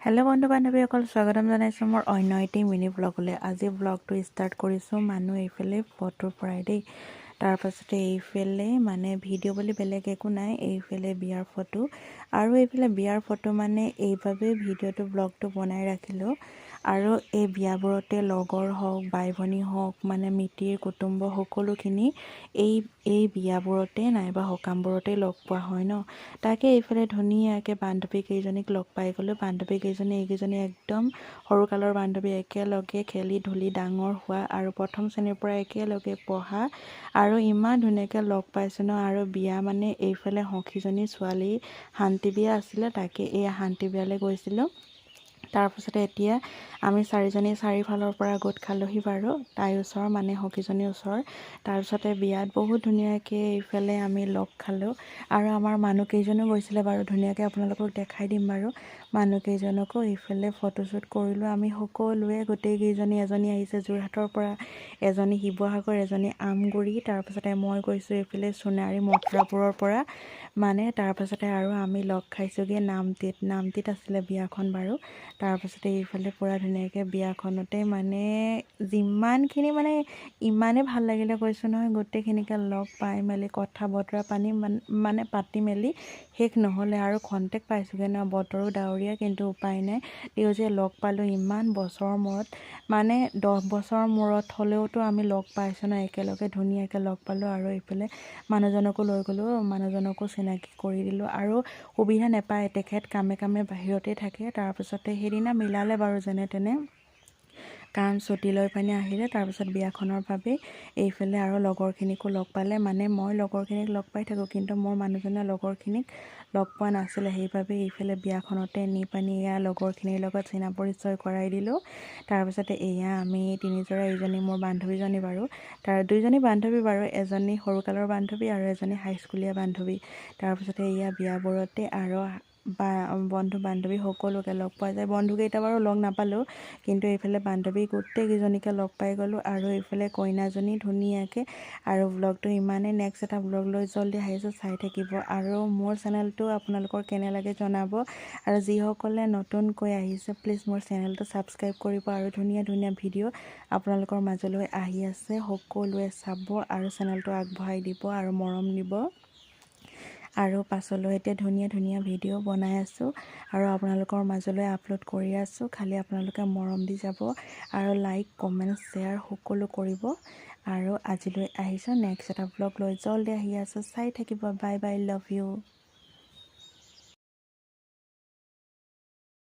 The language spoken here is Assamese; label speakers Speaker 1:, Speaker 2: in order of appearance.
Speaker 1: হেল্ল' বন্ধু বান্ধৱীসকল, স্বাগতম জনাইছোঁ মোৰ অন্য এটি মিনি ব্লগলৈ। আজি ব্লগটো ষ্টাৰ্ট কৰিছোঁ মানুহ এইফালে ফটোৰ পৰাই দেই। তাৰপাছতে এইফালে মানে ভিডিঅ' বুলি বেলেগ একো নাই, এইফালে বিয়াৰ ফটো। আৰু এইফালে বিয়াৰ ফটো মানে এইবাবে ভিডিঅ'টো ব্লগটো বনাই ৰাখিলোঁ। আৰু এই বিয়াবোৰতে লগৰ হওক, বাই ভনী হওক, মানে মিতিৰ কুটুম্ব সকলোখিনি এই বিয়াবোৰতে নাইবা সকামবোৰতে লগ পোৱা হয় ন। তাকে এইফালে ধুনীয়াকৈ বান্ধৱী কেইজনীক লগ পাই গ'লোঁ। বান্ধৱী এইকেইজনী একদম সৰুকালৰ বান্ধৱী, একেলগে খেলি ধূলি ডাঙৰ হোৱা আৰু প্ৰথম শ্ৰেণীৰ পৰা একেলগে পঢ়া আৰু ইমান ধুনীয়াকৈ লগ পাইছোঁ ন। আৰু বিয়া মানে এইফালে সখীজনী ছোৱালী শান্তি বিয়া আছিলে, তাকে এই শান্তি বিয়ালৈ গৈছিলোঁ। তাৰপাছতে এতিয়া আমি চাৰিজনী চাৰিওফালৰ পৰা গোট খালোঁহি বাৰু, তাইৰ ওচৰ মানে সখীজনীৰ ওচৰ। তাৰপিছতে বিয়াত বহুত ধুনীয়াকৈ এইফালে আমি লগ খালোঁ আৰু আমাৰ মানুহকেইজনো গৈছিলে বাৰু, ধুনীয়াকৈ আপোনালোকক দেখাই দিম বাৰু মানুহকেইজনকো। এইফালে ফটোশ্বুট কৰিলোঁ আমি সকলোৱে, গোটেইকেইজনী। এজনী আহিছে যোৰহাটৰ পৰা, এজনী শিৱসাগৰ, এজনী আমগুৰি, তাৰপাছতে মই গৈছোঁ এইফালে সোণাৰী মথুৰাপুৰৰ পৰা মানে। তাৰপাছতে আৰু আমি লগ খাইছোঁগৈ নামটিত আছিলে বিয়াখন বাৰু। তাৰপাছতে এইফালে পূৰা ধুনীয়াকৈ বিয়াখনতে মানে যিমানখিনি মানে ইমানেই ভাল লাগিলে কৈছোঁ নহয়, গোটেইখিনিকে লগ পাই মেলি কথা বতৰা মানে পাতি মেলি শেষ নহ'লে। আৰু খন্তেক পাইছোঁগৈ ন, বতৰো ডাৱৰীয়া, কিন্তু উপায় নাই। তেওঁ যে লগ পালোঁ ইমান বছৰৰ মূৰত, মানে 10 বছৰৰ মূৰত হ'লেওতো আমি লগ পাইছোঁ ন, একেলগে ধুনীয়াকৈ লগ পালোঁ। আৰু এইফালে মানুহজনকো লৈ গ'লোঁ, মানুহজনকো চিনাকি কৰি দিলোঁ। আৰু সুবিধা নাপায়, তেখেত কামে বাহিৰতে থাকে। তাৰপিছতে সেইদিনা মিলালে বাৰু যেনে তেনে, কাৰণ ছুটি লৈ পিনে আহিলে। তাৰপিছত বিয়াখনৰ বাবে এইফালে আৰু লগৰখিনিকো লগ পালে। মানে মই লগৰখিনিক লগ পাই থাকোঁ, কিন্তু মোৰ মানুহজনে লগৰখিনিক লগ পোৱা নাছিলে, সেইবাবে এইফালে বিয়াখনতে নি পানি এয়া লগৰখিনিৰ লগত চিনা পৰিচয় কৰাই দিলোঁ। তাৰপিছতে এয়া আমি তিনিজোৰা, এইজনী মোৰ বান্ধৱীজনী বাৰু, তাৰ দুইজনী বান্ধৱী বাৰু, এজনী সৰুকালৰ বান্ধৱী আৰু এজনী হাইস্কুলীয়া বান্ধৱী। তাৰপিছতে এয়া বিয়াবোৰতে আৰু বন্ধু বান্ধৱী সকলোকে লগ পোৱা যায়। বন্ধুকেইটা বাৰু লগ নাপালোঁ, কিন্তু এইফালে বান্ধৱী গোটেইকেইজনীকে লগ পাই গ'লোঁ। আৰু এইফালে কইনাজনী ধুনীয়াকৈ। আৰু ব্লগটো ইমানেই, নেক্সট এটা ব্লগ লৈ জল্দি আহিছোঁ, চাই থাকিব। আৰু মোৰ চেনেলটো আপোনালোকৰ কেনে লাগে জনাব। আৰু যিসকলে নতুনকৈ আহিছে প্লিজ মোৰ চেনেলটো ছাবস্ক্ৰাইব কৰিব। আৰু ধুনীয়া ধুনীয়া ভিডিঅ' আপোনালোকৰ মাজলৈ আহি আছে, সকলোৱে চাব আৰু চেনেলটো আগবঢ়াই দিব আৰু মৰম দিব। আৰু পাছলৈ এতিয়া ধুনীয়া ধুনীয়া ভিডিঅ' বনাই আছোঁ আৰু আপোনালোকৰ মাজলৈ আপলোড কৰি আছোঁ। খালি আপোনালোকে মৰম দি যাব আৰু লাইক কমেণ্ট শ্বেয়াৰ সকলো কৰিব। আৰু আজিলৈ আহিছোঁ, নেক্সট এটা ব্লগ লৈ জল্দি আহি আছোঁ, চাই থাকিব। Bye bye, love you.